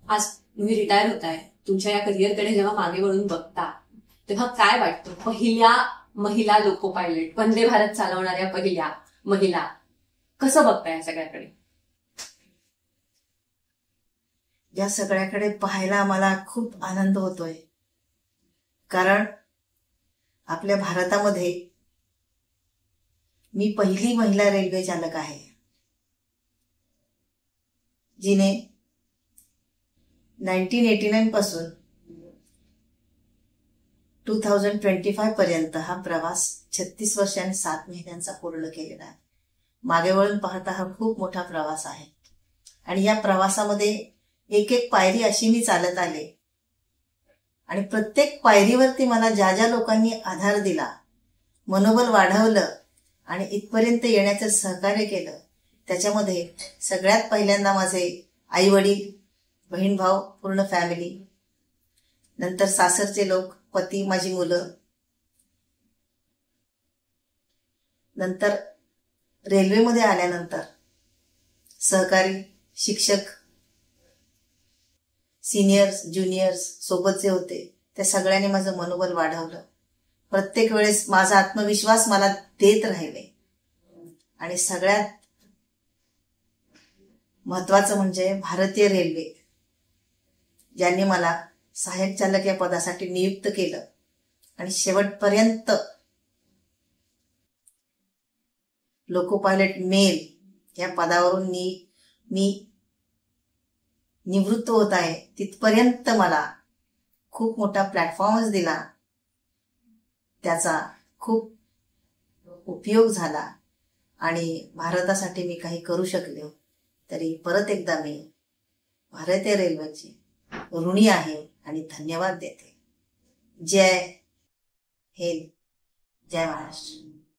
आज तुम्ही रिटायर होताय, तुमच्या या करिअरकडे जेव्हा मागे वळून बघता तेव्हा काय वाटतं? पहिल्या महिला लोको पायलट, वंदे भारत चालवणाऱ्या पहिल्या महिला, कसं बघताय या सगळ्याकडे? या सगळ्याकडे पाहायला मला खूप आनंद होतोय, कारण आपल्या भारतामध्ये मी पहिली महिला रेल्वे चालक आहे जिने 1989 पासून 2025 पर्यंत हा प्रवास 36 वर्ष आणि 7 महिन्यांचा पूर्ण केलेला आहे. मागे वळून पाहता हा खूप मोठा प्रवास आहे आणि या प्रवासामध्ये एक एक पायरी अशी मी चालत आले आणि प्रत्येक पायरीवरती मला ज्या ज्या लोकांनी आधार दिला, मनोबल वाढवलं आणि इथपर्यंत येण्याचं सहकार्य केलं, त्याच्यामध्ये सगळ्यात पहिल्यांदा माझे आई वडील, बहीण भाऊ, पूर्ण फॅमिली, नंतर सासरचे लोक, पती, माझी मुलं, नंतर रेल्वेमध्ये आल्यानंतर सहकारी, शिक्षक, सिनियर्स, ज्युनियर्स सोबत जे होते त्या सगळ्यांनी माझं मनोबल वाढवलं. प्रत्येक वेळेस माझा आत्मविश्वास मला देत राहिले आणि सगळ्यात महत्वाचं म्हणजे भारतीय रेल्वे ज्यांनी मला सहाय्यक चालक या पदासाठी नियुक्त केलं आणि शेवटपर्यंत लोको पायलट मेल या पदावरून मी निवृत्त होत आहे, तिथपर्यंत मला खूप मोठा प्लॅटफॉर्मच दिला. त्याचा खूप उपयोग झाला आणि भारतासाठी मी काही करू शकले. तरी परत एकदा मी भारतीय रेल्वेची ऋणी आहे आणि धन्यवाद देते. जय हिंद, जय महाराष्ट्र.